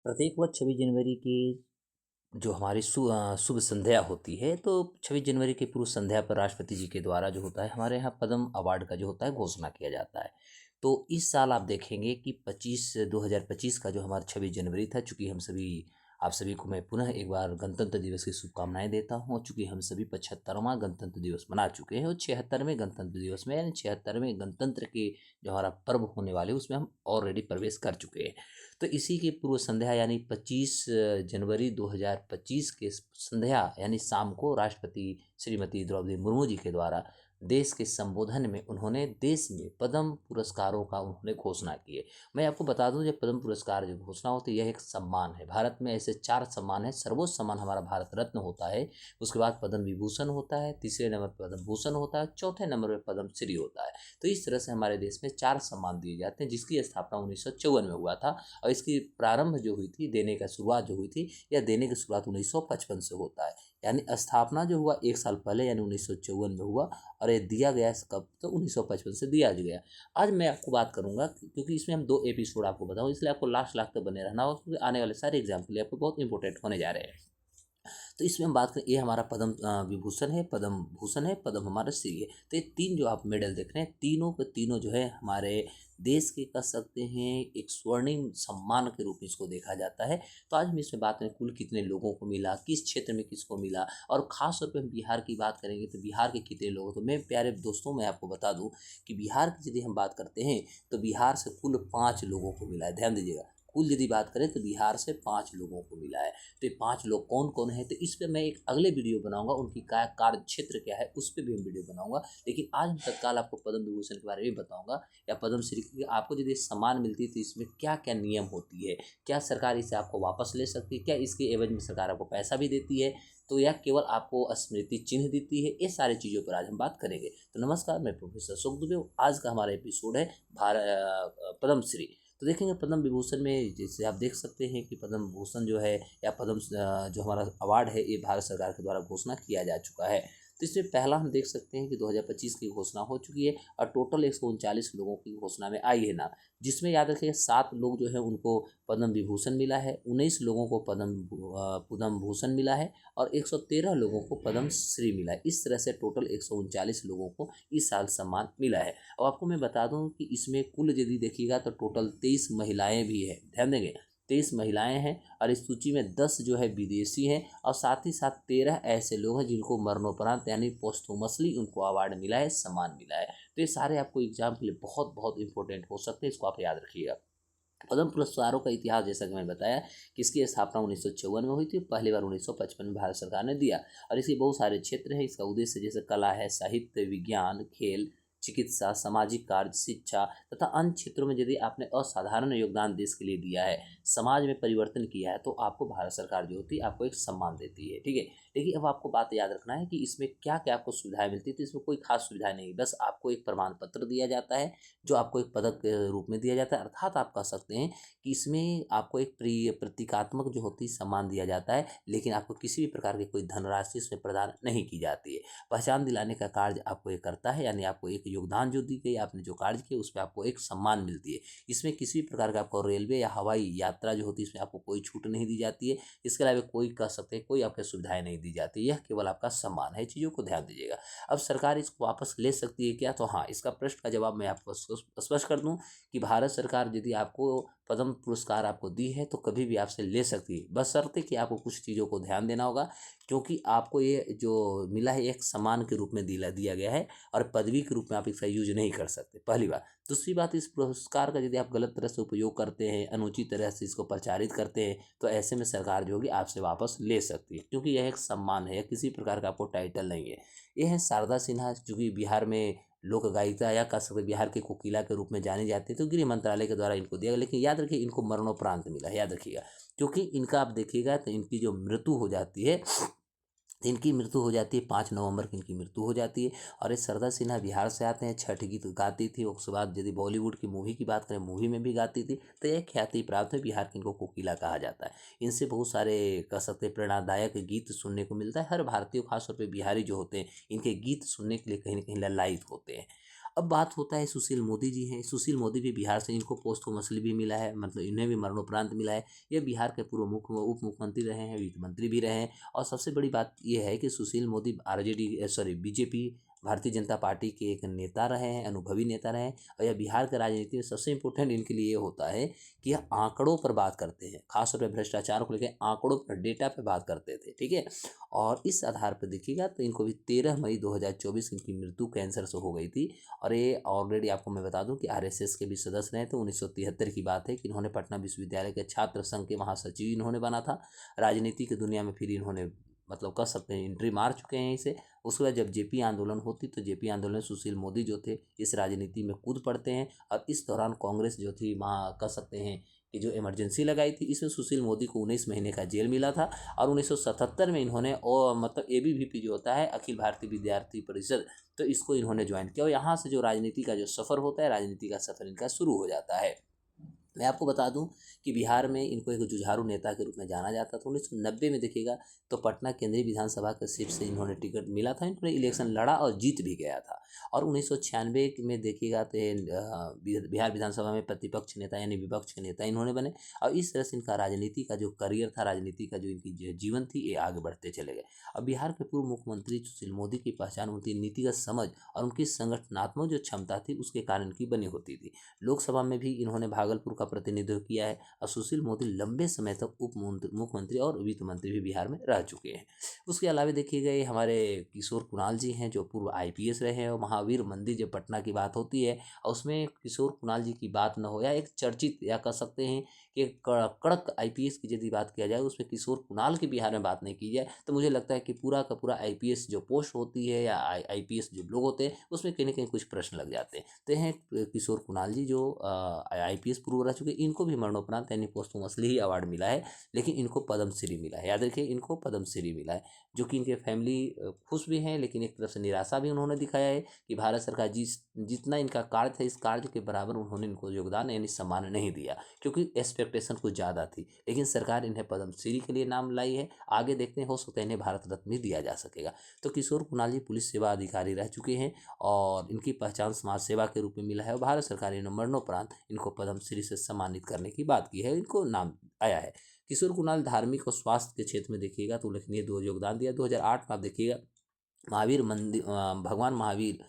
प्रत्येक वर्ष 26 जनवरी की जो हमारी शुभ संध्या होती है, तो 26 जनवरी की पूर्व संध्या पर राष्ट्रपति जी के द्वारा जो होता है हमारे यहाँ पद्म अवार्ड का जो होता है घोषणा किया जाता है। तो इस साल आप देखेंगे कि 2025 का जो हमारा 26 जनवरी था, चूँकि आप सभी को मैं पुनः एक बार गणतंत्र दिवस की शुभकामनाएं देता हूँ। चूँकि हम सभी 75वां गणतंत्र दिवस मना चुके हैं और 76वें गणतंत्र दिवस में यानी 76वें गणतंत्र के जो हमारा पर्व होने वाले उसमें हम ऑलरेडी प्रवेश कर चुके हैं। तो इसी की पूर्व संध्या यानी 25 जनवरी 2025 के संध्या यानी शाम को राष्ट्रपति श्रीमती द्रौपदी मुर्मू जी के द्वारा देश के संबोधन में उन्होंने देश में पद्म पुरस्कारों का उन्होंने घोषणा की है। मैं आपको बता दूं, जब पद्म पुरस्कार जो घोषणा होती है यह एक सम्मान है। भारत में ऐसे 4 सम्मान है। सर्वोच्च सम्मान हमारा भारत रत्न होता है, उसके बाद पद्म विभूषण होता है, तीसरे नंबर पर पद्म भूषण होता है, चौथे नंबर पर पद्म श्री होता है। तो इस तरह से हमारे देश में 4 सम्मान दिए जाते हैं, जिसकी स्थापना 1954 में हुआ था। और इसकी प्रारंभ जो हुई थी, देने का शुरुआत जो हुई थी, या देने की शुरुआत 1955 से होता है। यानी स्थापना जो हुआ 1 साल पहले यानी 1954 में हुआ, और ये दिया गया कब, तो 1955 से दिया गया। आज मैं आपको बात करूंगा क्योंकि इसमें हम 2 एपिसोड आपको बताऊं, इसलिए आपको लास्ट तक बने रहना होगा, क्योंकि आने वाले सारे एग्जाम के लिए आपको बहुत इंपॉर्टेंट होने जा रहे हैं। तो इसमें हम बात करें, ये हमारा पद्म विभूषण है, पद्म भूषण है, पद्म हमारा श्री है। तो ये 3 जो आप मेडल देख रहे हैं, तीनों के तीनों जो है हमारे देश के कह सकते हैं एक स्वर्णिम सम्मान के रूप में इसको देखा जाता है। तो आज हम इसमें बात करें कुल कितने लोगों को मिला, किस क्षेत्र में किसको मिला, और ख़ास तौर पे हम बिहार की बात करेंगे तो बिहार के कितने लोगों। तो मैं प्यारे दोस्तों मैं आपको बता दूं कि बिहार की यदि हम बात करते हैं तो बिहार से कुल 5 लोगों को मिला है। ध्यान दीजिएगा, कुल यदि बात करें तो बिहार से 5 लोगों को मिला है। तो ये 5 लोग कौन कौन है, तो इस पर मैं एक अगले वीडियो बनाऊंगा, उनकी कार्य क्षेत्र क्या है उस पर भी हम वीडियो बनाऊंगा। लेकिन आज मैं तत्काल आपको पद्म विभूषण के बारे में बताऊंगा, या पद्म श्री की आपको यदि सम्मान मिलती है तो इसमें क्या क्या नियम होती है, क्या सरकार इसे आपको वापस ले सकती है, क्या इसके एवज में सरकार आपको पैसा भी देती है, तो या केवल आपको स्मृति चिन्ह देती है। ये सारी चीज़ों पर आज हम बात करेंगे। तो नमस्कार, मैं प्रोफेसर अशोक दुबे। आज का हमारा एपिसोड है पद्म श्री। तो देखेंगे पद्म विभूषण में, जैसे आप देख सकते हैं कि पद्म भूषण जो है या पद्म जो हमारा अवार्ड है, ये भारत सरकार के द्वारा घोषणा किया जा चुका है। तो इसमें पहला हम देख सकते हैं कि 2025 की घोषणा हो चुकी है, और टोटल 139 लोगों की घोषणा में आई है नाम, जिसमें याद रखिए 7 लोग जो है उनको पद्म विभूषण मिला है, 19 लोगों को पद्म भूषण मिला है, और 113 लोगों को पद्म श्री मिला है। इस तरह से टोटल 139 लोगों को इस साल सम्मान मिला है। और आपको मैं बता दूं कि इसमें कुल यदि देखिएगा तो टोटल 23 महिलाएं भी हैं। ध्यान देंगे, 23 महिलाएं हैं, और इस सूची में 10 जो है विदेशी हैं, और साथ ही साथ 13 ऐसे लोग हैं जिनको मरणोपरांत यानी पोस्टहुमसली उनको अवार्ड मिला है, सम्मान मिला है। तो ये सारे आपको एग्जाम के लिए बहुत बहुत इंपॉर्टेंट हो सकते हैं, इसको आप याद रखिएगा। पद्म पुरस्कारों का इतिहास, जैसा कि मैं बताया कि इसकी स्थापना 1954 में हुई थी, पहली बार 1955 में भारत सरकार ने दिया। और इसके बहुत सारे क्षेत्र हैं। इसका उद्देश्य जैसे कला है, साहित्य, विज्ञान, खेल, चिकित्सा, सामाजिक कार्य, शिक्षा तथा अन्य क्षेत्रों में यदि आपने असाधारण योगदान देश के लिए दिया है, समाज में परिवर्तन किया है, तो आपको भारत सरकार जो होती है आपको एक सम्मान देती है। ठीक है, लेकिन अब आपको बात याद रखना है कि इसमें क्या क्या आपको सुविधाएं मिलती है। तो इसमें कोई खास सुविधा नहीं, बस आपको एक प्रमाण पत्र दिया जाता है जो आपको एक पदक के रूप में दिया जाता है। अर्थात आप कह सकते हैं कि इसमें आपको एक प्रतीकात्मक जो होती है सम्मान दिया जाता है, लेकिन आपको किसी भी प्रकार की कोई धनराशि इसमें प्रदान नहीं की जाती है। पहचान दिलाने का कार्य आपको ये करता है, यानी आपको एक योगदान जो दी गई, आपने जो कार्य किया उस पर आपको एक सम्मान मिलती है। इसमें किसी भी प्रकार का आपको रेलवे या हवाई यात्रा जो होती है इसमें आपको कोई छूट नहीं दी जाती है। इसके अलावा कोई कह सकते हैं कोई आपको सुविधाएं नहीं दी जाती, यह केवल आपका सम्मान है। चीज़ों को ध्यान दीजिएगा। अब सरकार इसको वापस ले सकती है क्या, तो हाँ, इसका प्रश्न का जवाब मैं आपको स्पष्ट कर दूं कि भारत सरकार यदि आपको पद्म पुरस्कार आपको दी है तो कभी भी आपसे ले सकती है, बशर्ते कि आपको कुछ चीज़ों को ध्यान देना होगा, क्योंकि आपको ये जो मिला है एक सम्मान के रूप में दिया गया है, और पदवी के रूप में आप इसका यूज नहीं कर सकते, पहली बात। दूसरी बात, इस पुरस्कार का यदि आप गलत तरह से उपयोग करते हैं, अनुचित तरह से इसको प्रचारित करते हैं, तो ऐसे में सरकार जो होगी आपसे वापस ले सकती है, क्योंकि यह एक सम्मान है, किसी प्रकार का आपको टाइटल नहीं है। ये है शारदा सिन्हा, जो कि बिहार में लोक गायिका या कह सकते बिहार के कोकिला के रूप में जानी जाती है। तो गृह मंत्रालय के द्वारा इनको दिया गया, लेकिन याद रखिए इनको मरणोपरांत मिला है, याद रखिएगा। क्योंकि इनका आप देखिएगा तो इनकी जो मृत्यु हो जाती है, इनकी मृत्यु हो जाती है 5 नवंबर की इनकी मृत्यु हो जाती है। और ये शारदा सिन्हा बिहार से आते हैं, छठ गीत गाती थी। उसके बाद यदि बॉलीवुड की मूवी की बात करें, मूवी में भी गाती थी। तो यह ख्याति प्राप्त है, बिहार की इनको कोकिला कहा जाता है। इनसे बहुत सारे कह सकते हैं प्रेरणादायक गीत सुनने को मिलता है। हर भारतीय खासतौर पर बिहारी जो होते हैं, इनके गीत सुनने के लिए कहीं ना कहीं ललायित होते हैं। अब बात होता है सुशील मोदी जी हैं। सुशील मोदी भी बिहार से, इनको पोस्टमास्टली भी मिला है, मतलब इन्हें भी मरणोपरांत मिला है। ये बिहार के पूर्व उप मुख्यमंत्री रहे हैं, वित्त मंत्री भी रहे हैं। और सबसे बड़ी बात ये है कि सुशील मोदी बीजेपी भारतीय जनता पार्टी के एक नेता रहे हैं, अनुभवी नेता रहे हैं। और यह बिहार के राजनीति में सबसे इम्पोर्टेंट इनके लिए ये होता है कि यह आंकड़ों पर बात करते हैं, खासतौर पर भ्रष्टाचार को लेकर आंकड़ों पर, डेटा पर बात करते थे, ठीक है। और इस आधार पर देखिएगा तो इनको भी 13 मई 2024 इनकी मृत्यु कैंसर से हो गई थी। और ये ऑलरेडी आपको मैं बता दूं कि आरएसएस के भी सदस्य रहे थे। 1973 की बात है कि इन्होंने पटना विश्वविद्यालय के छात्र संघ के महासचिव इन्होंने बना था। राजनीति की दुनिया में फिर इन्होंने, मतलब कह सकते हैं, एंट्री मार चुके हैं इसे। उसके बाद जब जेपी आंदोलन होती तो जेपी आंदोलन में सुशील मोदी जो थे इस राजनीति में कूद पड़ते हैं। और इस दौरान कांग्रेस जो थी, वहाँ कह सकते हैं कि जो इमरजेंसी लगाई थी, इसमें सुशील मोदी को 19 महीने का जेल मिला था। और 1977 में इन्होंने मतलब एबीवीपी जो होता है, अखिल भारतीय विद्यार्थी परिषद, तो इसको इन्होंने ज्वाइन किया। और यहाँ से जो राजनीति का जो सफ़र होता है, राजनीति का सफ़र इनका शुरू हो जाता है। मैं आपको बता दूं कि बिहार में इनको एक जुझारू नेता के रूप में जाना जाता था। 1990 में देखिएगा तो पटना केंद्रीय विधानसभा के सीट से इन्होंने टिकट मिला था, इन्होंने इलेक्शन लड़ा और जीत भी गया था। और 1996 में देखिएगा तो बिहार विधानसभा में प्रतिपक्ष नेता यानी विपक्ष के नेता इन्होंने बने। और इस तरह से इनका राजनीति का जो करियर था, राजनीति का जो इनकी जीवन थी, ये आगे बढ़ते चले गए। अब बिहार के पूर्व मुख्यमंत्री सुशील मोदी की पहचान उनकी नीतिगत समझ और उनकी संगठनात्मक जो क्षमता थी उसके कारण की बनी होती थी। लोकसभा में भी इन्होंने भागलपुर का प्रतिनिधित्व किया है। और सुशील मोदी लंबे समय तक उप मुख्यमंत्री और वित्त मंत्री भी बिहार में रह चुके हैं। उसके अलावा देखिए गए हमारे किशोर कुणाल जी हैं, जो पूर्व आईपीएस रहे हैं। और महावीर मंदिर जब पटना की बात होती है और उसमें किशोर कुणाल जी की बात न हो, या एक चर्चित या कह सकते हैं कि कड़क आईपीएस की यदि बात किया जाए, उसमें किशोर कुणाल के बिहार में बात नहीं की जाए, तो मुझे लगता है कि पूरा का पूरा आईपीएस जो पोस्ट होती है या आईपीएस जो लोग होते हैं, उसमें कहीं ना कहीं कुछ प्रश्न लग जाते हैं। तो हैं किशोर कुणाल जी, जो आईपीएस पूर्व रह चुके, इनको भी मरणोपरांत यानी पोस्टमास्टली ही अवार्ड मिला है। लेकिन इनको पद्मश्री मिला है, याद रखिए, इनको पद्मश्री मिला है। जो कि इनके फैमिली खुश भी हैं, लेकिन एक तरफ से निराशा भी उन्होंने दिखाया है कि भारत सरकार जितना इनका कार्य था, इस कार्य के बराबर उन्होंने इनको योगदान यानी सम्मान नहीं दिया, क्योंकि एक्सपेक्टेशन कुछ ज़्यादा थी। लेकिन सरकार इन्हें पद्मश्री के लिए नाम लाई है। आगे देखते हैं, हो सकता है इन्हें भारत रत्न भी दिया जा सकेगा। तो किशोर कुणाल जी पुलिस सेवा अधिकारी रह चुके हैं और इनकी पहचान समाज सेवा के रूप में मिला है। और भारत सरकार ने मरणोपरांत इनको पद्मश्री से सम्मानित करने की बात की है, इनको नाम आया है। किशोर कुणाल धार्मिक और स्वास्थ्य के क्षेत्र में देखिएगा तो उल्लेखनीय योगदान दिया। 2008 में आप देखिएगा महावीर मंदिर, भगवान महावीर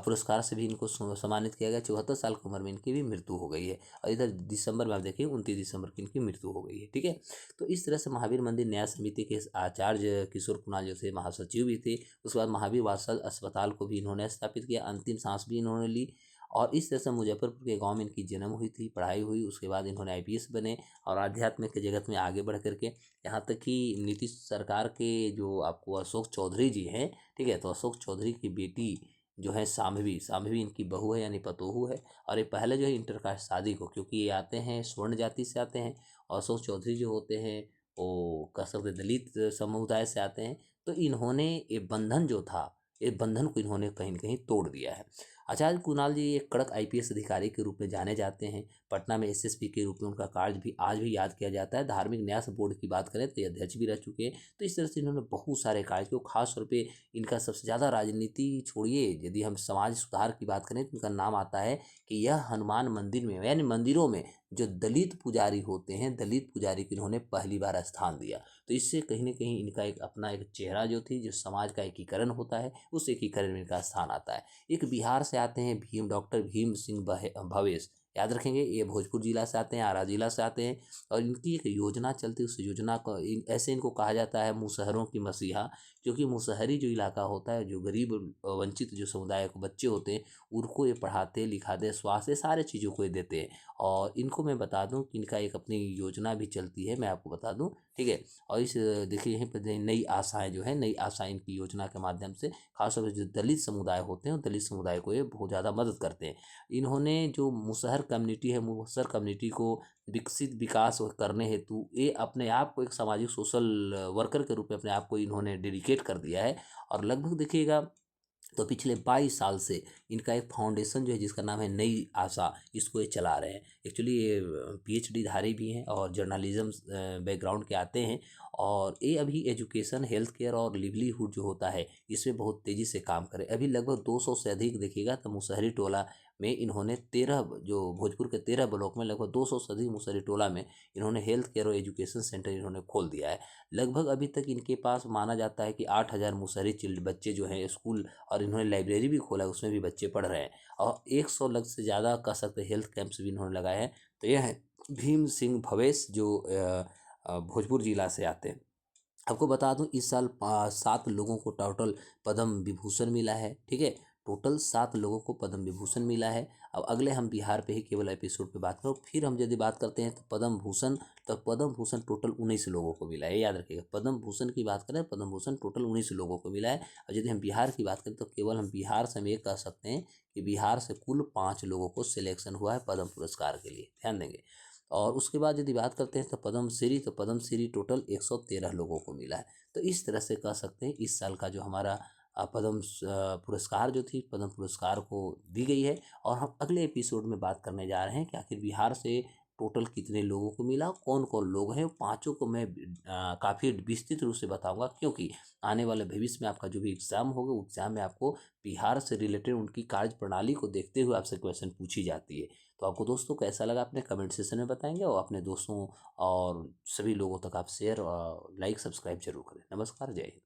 पुरस्कार से भी इनको सम्मानित किया गया। 74 साल की उम्र में इनकी भी मृत्यु हो गई है। और इधर दिसंबर में आप देखिए 29 दिसंबर की इनकी मृत्यु हो गई है, ठीक है। तो इस तरह से महावीर मंदिर न्याय समिति के आचार्य किशोर कुणाल जो थे महासचिव भी थे। उसके बाद महावीर वात्सल अस्पताल को भी इन्होंने स्थापित किया, अंतिम सांस भी इन्होंने ली। और इस तरह से मुजफ्फरपुर के गांव में इनकी जन्म हुई थी, पढ़ाई हुई, उसके बाद इन्होंने आईपीएस बने और आध्यात्मिक के जगत में आगे बढ़ करके यहाँ तक कि नीतीश सरकार के जो आपको अशोक चौधरी जी हैं, ठीक है, तो अशोक चौधरी की बेटी जो है शाम्भवी, शाम्भवी इनकी बहू है यानी पतोहू है। और ये पहले जो है इंटरकास्ट शादी को, क्योंकि ये आते हैं स्वर्ण जाति से आते हैं और अशोक चौधरी जो होते हैं वो कह सकते दलित समुदाय से आते हैं। तो इन्होंने ये बंधन जो था, ये बंधन को इन्होंने कहीं न कहीं तोड़ दिया है। आचार्य कुणाल जी एक कड़क आईपीएस अधिकारी के रूप में जाने जाते हैं। पटना में एसएसपी के रूप में उनका कार्य भी आज भी याद किया जाता है। धार्मिक न्यास बोर्ड की बात करें तो ये अध्यक्ष भी रह चुके हैं। तो इस तरह से इन्होंने बहुत सारे कार्य किए। खास तौर पे इनका सबसे ज़्यादा राजनीति छोड़िए, यदि हम समाज सुधार की बात करें तो इनका नाम आता है कि यह हनुमान मंदिर में यानी मंदिरों में जो दलित पुजारी होते हैं, दलित पुजारी को इन्होंने पहली बार स्थान दिया। तो इससे कहीं ना कहीं इनका एक अपना एक चेहरा जो थी, जो समाज का एकीकरण होता है, उस एकीकरण में इनका स्थान आता है। एक बिहार से आते हैं डॉक्टर भीम सिंह भवेश, याद रखेंगे, ये भोजपुर जिला से आते हैं, आरा जिला से आते हैं। और इनकी एक योजना चलती है, उस योजना को ऐसे इनको कहा जाता है मुसहरों की मसीहा, क्योंकि मुसहरी जो इलाका होता है, जो गरीब वंचित जो समुदाय के बच्चे होते हैं, उनको ये पढ़ाते लिखाते, स्वास्थ्य सारे चीज़ों को ये देते हैं। और इनको मैं बता दूं कि इनका एक अपनी योजना भी चलती है, मैं आपको बता दूं, ठीक है। और इस देखिए यहीं पर नई आशाएं जो है, नई आशाएं इनकी योजना के माध्यम से खासतौर पर जो दलित समुदाय होते हैं, दलित समुदाय को ये बहुत ज़्यादा मदद करते हैं। इन्होंने जो मुसहर कम्युनिटी है, मुसहर कम्युनिटी को विकसित विकास करने हेतु ये अपने आप को एक सामाजिक सोशल वर्कर के रूप में अपने आप को इन्होंने डेडिकेट कर दिया है। और लगभग देखिएगा तो पिछले 22 साल से इनका एक फाउंडेशन जो है जिसका नाम है नई आशा, इसको ये चला रहे हैं। एक्चुअली ये पीएचडी धारी भी हैं और जर्नलिज्म बैकग्राउंड के आते हैं, और ये अभी एजुकेशन, हेल्थ केयर और लिवलीहुड जो होता है इसमें बहुत तेज़ी से काम करे। अभी लगभग 200 से अधिक देखिएगा तो मुसहरी टोला में इन्होंने 13, जो भोजपुर के 13 ब्लॉक में लगभग 200 से अधिक मुसहरी टोला में इन्होंने हेल्थ केयर और एजुकेशन सेंटर इन्होंने खोल दिया है। लगभग अभी तक इनके पास माना जाता है कि 8,000 मुसहरी चिल्ड बच्चे जो हैं स्कूल, और इन्होंने लाइब्रेरी भी खोला है, उसमें भी बच्चे पढ़ रहे हैं, और 100 लग से ज़्यादा कह सकते हैं हेल्थ कैंप्स भी इन्होंने लगाए हैं। तो यह है भीम सिंह भवेश, जो भोजपुर जिला से आते हैं। आपको बता दूं इस साल 7 लोगों को टोटल पद्म विभूषण मिला है, ठीक है। टोटल 7 लोगों को पद्म विभूषण मिला है। अब अगले हम बिहार पे ही केवल एपिसोड पे बात करो, फिर हम यदि बात करते हैं तो पद्म भूषण, तो पद्म भूषण टोटल 19 लोगों को मिला है, याद रखिएगा। पद्म भूषण की बात करें, पद्म भूषण टोटल 19 लोगों को मिला है। और यदि हम बिहार की बात करें तो केवल हम बिहार से हम ये कह सकते हैं कि बिहार से कुल 5 लोगों को सिलेक्शन हुआ है पद्म पुरस्कार के लिए, ध्यान देंगे। और उसके बाद यदि बात करते हैं तो पद्मश्री, तो पद्मश्री टोटल 113 लोगों को मिला है। तो इस तरह से कह सकते हैं इस साल का जो हमारा पद्म पुरस्कार जो थी, पद्म पुरस्कार को दी गई है। और हम अगले एपिसोड में बात करने जा रहे हैं कि आखिर बिहार से टोटल कितने लोगों को मिला, कौन कौन लोग हैं। पांचों को मैं काफ़ी विस्तृत रूप से बताऊंगा, क्योंकि आने वाले भविष्य में आपका जो भी एग्ज़ाम होगा, एग्ज़ाम में आपको बिहार से रिलेटेड उनकी कार्य प्रणाली को देखते हुए आपसे क्वेश्चन पूछी जाती है। तो आपको दोस्तों कैसा लगा अपने कमेंट सेक्शन में बताएंगे, और अपने दोस्तों और सभी लोगों तक आप शेयर और लाइक सब्सक्राइब जरूर करें। नमस्कार, जय हिंद।